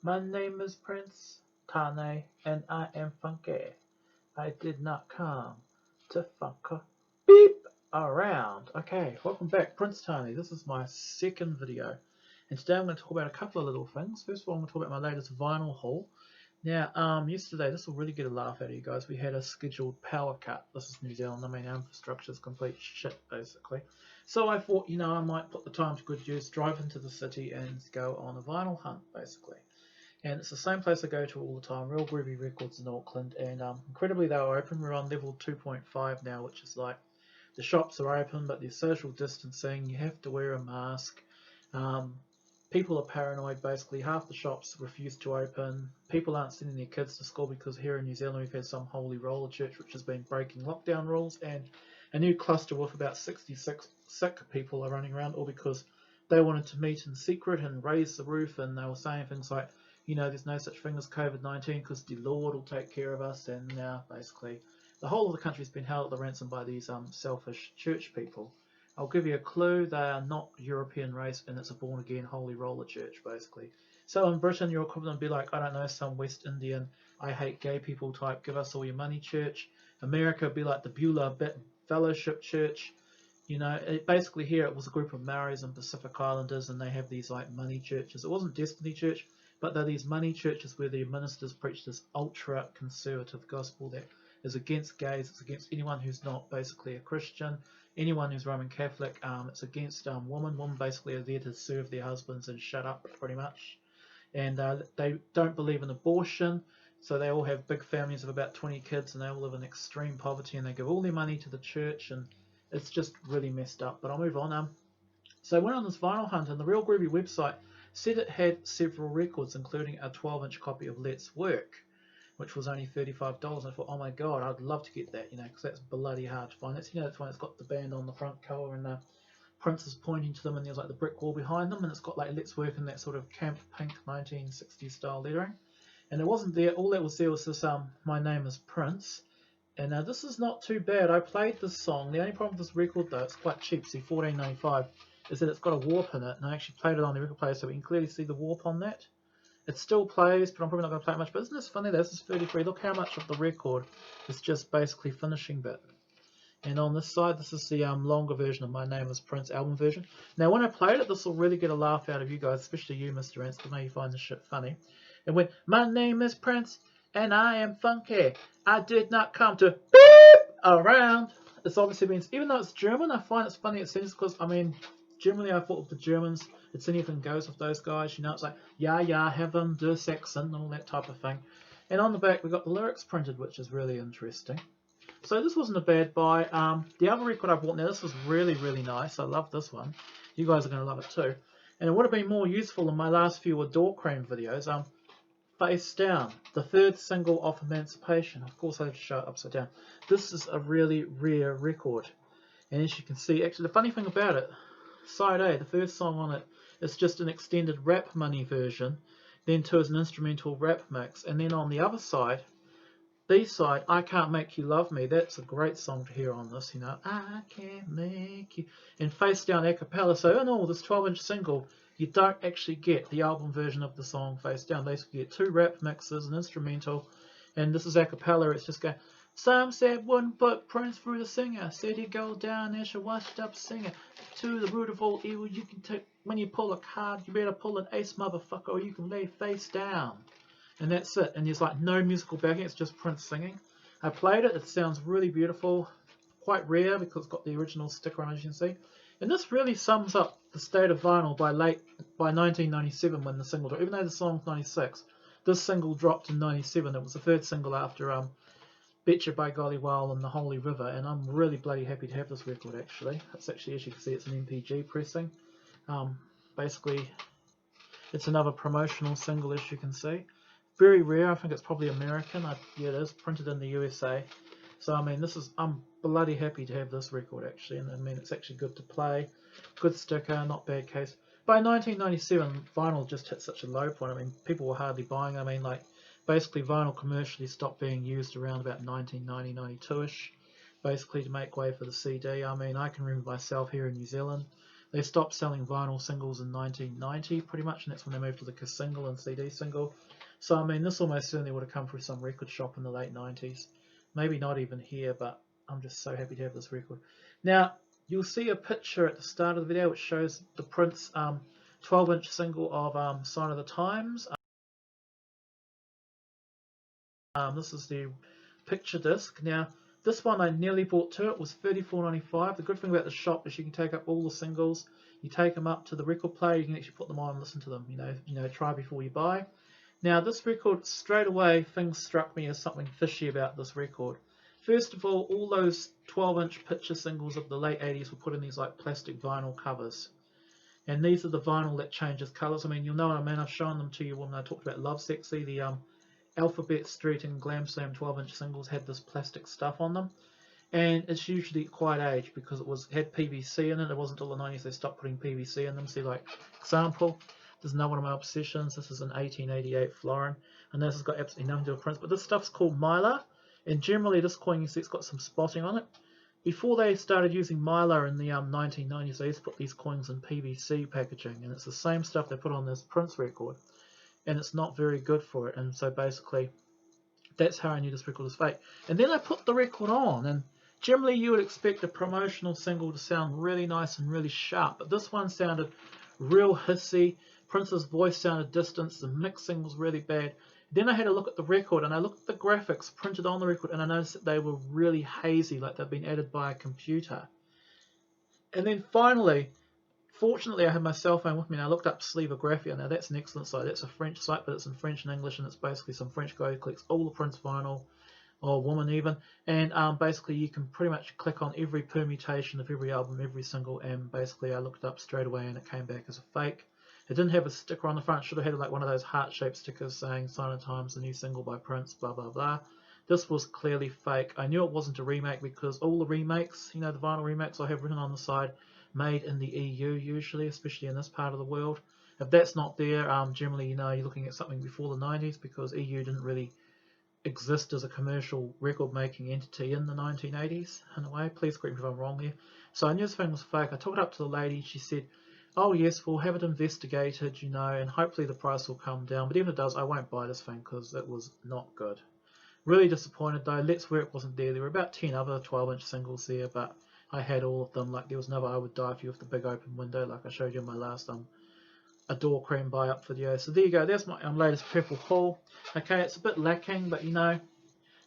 My name is Prince Tane, and I am funky. I did not come to funk beep around. Okay, welcome back, Prince Tane. This is my second video, and today I'm going to talk about a couple of little things. First of all, I'm going to talk about my latest vinyl haul. Now, yesterday, this will really get a laugh out of you guys. We had a scheduled power cut. This is New Zealand. I mean, our infrastructure is complete shit, basically. So I thought, I might put the time to good use, drive into the city, and go on a vinyl hunt, basically. And it's the same place I go to all the time, Real Groovy Records in Auckland, and incredibly they are open. We're on level 2.5 now, which is like the shops are open, but there's social distancing. You have to wear a mask. People are paranoid. Basically, half the shops refuse to open. People aren't sending their kids to school because here in New Zealand we've had some holy roller church which has been breaking lockdown rules, and a new cluster with about 66 sick people are running around, all because they wanted to meet in secret and raise the roof, and they were saying things like, there's no such thing as COVID-19 because the Lord will take care of us. And now, basically, the whole of the country has been held at the ransom by these selfish church people. I'll give you a clue. They are not European race, and it's a born-again holy roller church, basically. So in Britain, your equivalent would be like, I don't know, some West Indian, I hate gay people type, give us all your money church. America would be like the Beulah Fellowship Church. Basically here it was a group of Maoris and Pacific Islanders, and they have these like money churches. It wasn't Destiny Church, but they're these money churches where the ministers preach this ultra-conservative gospel that is against gays, it's against anyone who's not basically a Christian, anyone who's Roman Catholic, it's against women. Women basically are there to serve their husbands and shut up, pretty much. And they don't believe in abortion, so they all have big families of about 20 kids, and they all live in extreme poverty, and they give all their money to the church, and it's just really messed up. But I'll move on. So I went on this vinyl hunt, and the Real Groovy website said it had several records, including a 12-inch copy of Let's Work, which was only $35. And I thought, oh my god, I'd love to get that, because that's bloody hard to find. That's that's one that's got the band on the front cover, and Prince is pointing to them, and there's like the brick wall behind them, and it's got like Let's Work in that sort of camp pink 1960s style lettering. And it wasn't there. All that was there was this My Name is Prince. And this is not too bad. I played this song. The only problem with this record, though, it's quite cheap, see, $14.95, is that it's got a warp in it. And I actually played it on the record player, so we can clearly see the warp on that. It still plays, but I'm probably not going to play it much. But isn't this funny? This is 33. Look how much of the record is just basically finishing bit. And on this side, this is the longer version of My Name is Prince album version. Now, when I played it, this will really get a laugh out of you guys, especially you, Mr. Ants, because I know you find this shit funny. It went, my name is Prince, and I am funky. I did not come to beep around. This obviously means, even though it's German, I find it's funny it seems, because, generally I thought with the Germans, it's anything goes with those guys. It's like, yeah, heaven, der Saxon, and all that type of thing. And on the back, we've got the lyrics printed, which is really interesting. So this wasn't a bad buy. The other record I bought, now this was really, really nice. I love this one. You guys are going to love it too. And it would have been more useful in my last few Adore Cream videos. Face Down, the third single off Emancipation. Of course I have to show it upside down. This is a really rare record. And as you can see, actually the funny thing about it, side A, the first song on it, is just an extended Rap Money version. Then 2 is an instrumental rap mix. And then on the other side, B-side, I Can't Make You Love Me. That's a great song to hear on this, I can't make you. And Face Down a cappella. So in all, this 12-inch single, you don't actually get the album version of the song Face Down. Basically, you get 2 rap mixes, an instrumental, and this is a cappella. It's just going, some said wouldn't put Prince through the singer. Said he'd go down as a washed up singer. To the root of all evil, you can take, when you pull a card, you better pull an ace, motherfucker, or you can lay face down. And that's it. And there's like no musical backing, it's just Prince singing. I played it, it sounds really beautiful, quite rare because it's got the original sticker on, as you can see. And this really sums up the state of vinyl by 1997 when the single dropped. Even though the song's 96, this single dropped in 97. It was the third single after Betcha by Golly While and The Holy River, and I'm really bloody happy to have this record actually. It's actually, as you can see, it's an MPG pressing. Basically, it's another promotional single, as you can see. Very rare. I think it's probably American. Yeah, it is printed in the USA. So I'm bloody happy to have this record actually, and it's actually good to play, good sticker, not bad case. By 1997, vinyl just hit such a low point. People were hardly buying. Basically vinyl commercially stopped being used around about 1990, 92ish, basically to make way for the CD. I can remember myself here in New Zealand, They stopped selling vinyl singles in 1990 pretty much, and that's when they moved to the single and CD single. So I mean, this almost certainly would have come through some record shop in the late 90s. Maybe not even here, but I'm just so happy to have this record. Now, you'll see a picture at the start of the video which shows the Prince 12-inch single of Sign of the Times. This is the picture disc. Now, this one I nearly bought too. It was $34.95. The good thing about the shop is you can take up all the singles. You take them up to the record player. You can actually put them on and listen to them. You know, try before you buy. Now, this record, straight away, things struck me as something fishy about this record. First of all those 12-inch picture singles of the late 80s were put in these like plastic vinyl covers. And these are the vinyl that changes colours. I mean, you'll know what I mean. I've shown them to you when I talked about Love Sexy. The Alphabet Street and Glam Slam 12-inch singles had this plastic stuff on them. And it's usually quite aged because it had PVC in it. It wasn't until the 90s they stopped putting PVC in them. See, like, example, this is another one of my obsessions. This is an 1888 florin. And this has got absolutely nothing to do with Prince. But this stuff's called Mylar. And generally this coin, you see, it's got some spotting on it. Before they started using Mylar in the 1990s, they used to put these coins in PVC packaging. And it's the same stuff they put on this Prince record. And it's not very good for it. And so basically, that's how I knew this record was fake. And then I put the record on, and generally you would expect a promotional single to sound really nice and really sharp, but this one sounded real hissy. Prince's voice sounded distant, the mixing was really bad. Then I had a look at the record, and I looked at the graphics printed on the record, and I noticed that they were really hazy, like they'd been added by a computer. And then finally, fortunately, I had my cell phone with me, and I looked up Sleevographia. Now, that's an excellent site. That's a French site, but it's in French and English, and it's basically some French guy who collects all the Prince vinyl, or woman even, and basically you can pretty much click on every permutation of every album, every single, and basically I looked up straight away, and it came back as a fake. It didn't have a sticker on the front. It should have had like one of those heart-shaped stickers saying Sign of the Times, the new single by Prince, blah, blah, blah. This was clearly fake. I knew it wasn't a remake because all the remakes, you know, the vinyl remakes I have written on the side, made in the EU usually, especially in this part of the world. If that's not there, generally, you know, you're looking at something before the 90s because EU didn't really exist as a commercial record-making entity in the 1980s, in a way. Please correct me if I'm wrong there. So I knew this thing was fake. I took it up to the lady. She said, oh yes, we'll have it investigated, you know, and hopefully the price will come down. But even if it does, I won't buy this thing because it was not good. Really disappointed though. Let's Work wasn't there. There were about 10 other 12-inch singles there, but I had all of them. Like there was Never I Would Die For You with the big open window, like I showed you in my last Adore Cream buy up video. So there you go. That's my latest purple haul. Okay, it's a bit lacking, but you know,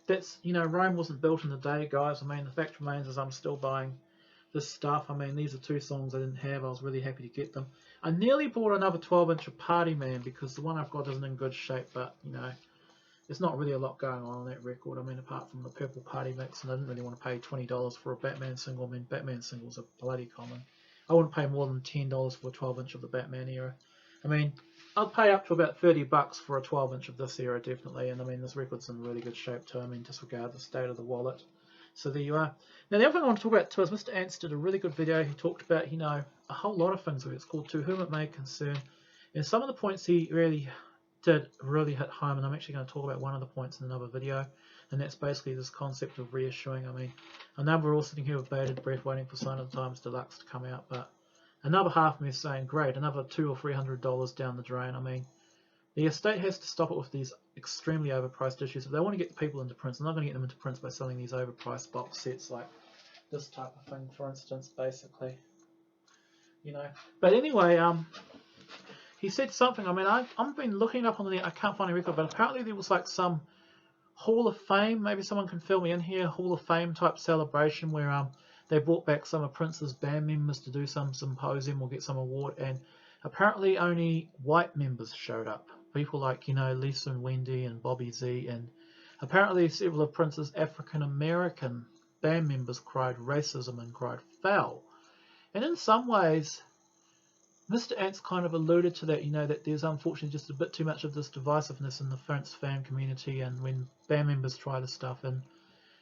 that's, you know, Rome wasn't built in a day, guys. I mean, the fact remains is I'm still buying this stuff. I mean, these are two songs I didn't have. I was really happy to get them. I nearly bought another 12-inch of Party Man because the one I've got isn't in good shape, but you know, there's not really a lot going on that record. I mean, apart from the purple party mix, and I didn't really want to pay $20 for a Batman single. I mean, Batman singles are bloody common. I wouldn't pay more than $10 for a 12-inch of the Batman era. I mean, I'd pay up to about $30 for a 12-inch of this era, definitely. And I mean, this record's in really good shape too. I mean, disregard the state of the wallet. So there you are. Now, the other thing I want to talk about too is Mr. Ants did a really good video. He talked about, you know, a whole lot of things. It's called To Whom It May Concern. And some of the points he really did really hit home, and I'm actually going to talk about one of the points in another video, and that's basically this concept of reissuing. I mean, I know we're all sitting here with bated breath waiting for Sign of the Times Deluxe to come out, but another half of me is saying, great, another $200 or $300 down the drain. I mean, the estate has to stop it with these extremely overpriced issues. If they want to get the people into Prince, they're not going to get them into Prince by selling these overpriced box sets like this type of thing, for instance, basically. You know. But anyway, he said something. I mean, I've been looking up on the net. I can't find a record, but apparently there was like some Hall of Fame. Maybe someone can fill me in here. Hall of Fame type celebration where they brought back some of Prince's band members to do some symposium or get some award, and apparently only white members showed up. People like, you know, Lisa and Wendy and Bobby Z, and apparently several of Prince's African American band members cried racism and cried foul. And in some ways, Mr. Ants kind of alluded to that, you know, that there's unfortunately just a bit too much of this divisiveness in the Prince fan community, and when band members try this stuff, and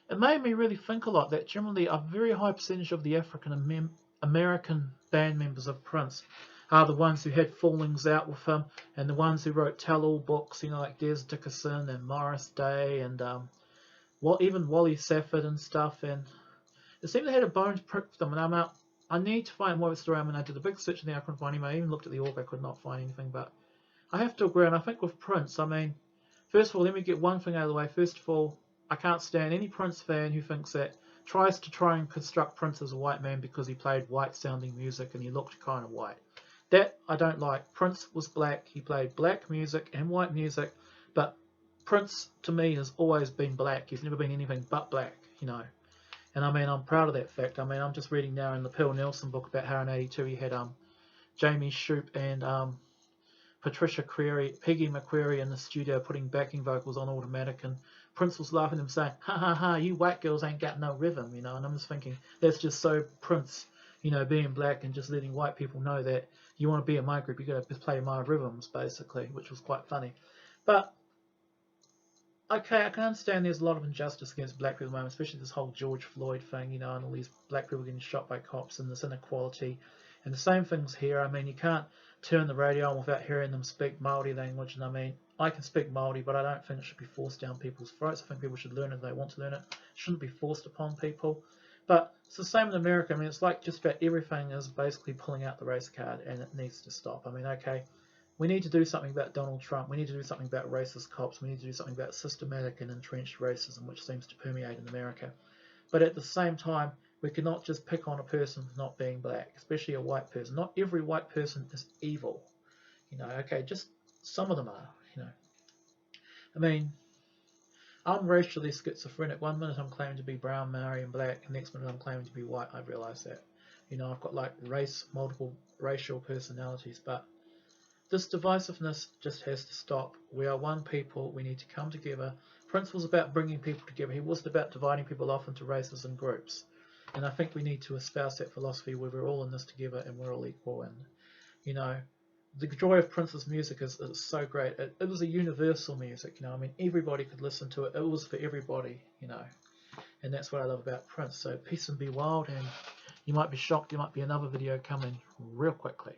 it made me really think a lot that generally a very high percentage of the African American band members of Prince are the ones who had fallings out with him, and the ones who wrote tell-all books, you know, like Des Dickerson and Morris Day, and even Wally Safford and stuff, and it seemed they had a bone to prick with them, and I need to find more of a story. I mean, I did a big search in there, I couldn't find anything. I even looked at the org, I could not find anything. But I have to agree, and I think with Prince, I mean, first of all, let me get one thing out of the way. First of all, I can't stand any Prince fan who thinks that tries to try and construct Prince as a white man because he played white-sounding music and he looked kind of white. That I don't like. Prince was black. He played black music and white music, but Prince to me has always been black. He's never been anything but black, you know. And I mean, I'm proud of that fact. I mean, I'm just reading now in the Pearl Nelson book about how in '82 he had Jamie Shoup and Patricia Query, Peggy McQuarrie in the studio putting backing vocals on automatic, and Prince was laughing at him saying, "Ha ha ha, you white girls ain't got no rhythm," you know. And I'm just thinking that's just so Prince, you know, being black and just letting white people know that you want to be in my group, you got to play my rhythms, basically, which was quite funny. But okay, I can understand there's a lot of injustice against black people at the moment, especially this whole George Floyd thing, you know, and all these black people getting shot by cops and this inequality. And the same things here. I mean, you can't turn the radio on without hearing them speak Māori language. And I mean, I can speak Māori, but I don't think it should be forced down people's throats. I think people should learn it if they want to learn it. It shouldn't be forced upon people. But it's the same in America. I mean, it's like just about everything is basically pulling out the race card, and it needs to stop. I mean, okay, we need to do something about Donald Trump. We need to do something about racist cops. We need to do something about systematic and entrenched racism, which seems to permeate in America. But at the same time, we cannot just pick on a person for not being black, especially a white person. Not every white person is evil. You know, okay, just some of them are, you know. I mean, I'm racially schizophrenic. One minute I'm claiming to be brown, Maori, and black, and next minute I'm claiming to be white. I realise that. You know, I've got like multiple racial personalities, but this divisiveness just has to stop. We are one people. We need to come together. Prince was about bringing people together. He wasn't about dividing people off into races and groups. And I think we need to espouse that philosophy where we're all in this together and we're all equal. And, you know, the joy of Prince's music is so great. It was a universal music, you know. I mean, everybody could listen to it. It was for everybody, you know. And that's what I love about Prince. So peace and be wild. And you might be shocked. There might be another video coming real quickly.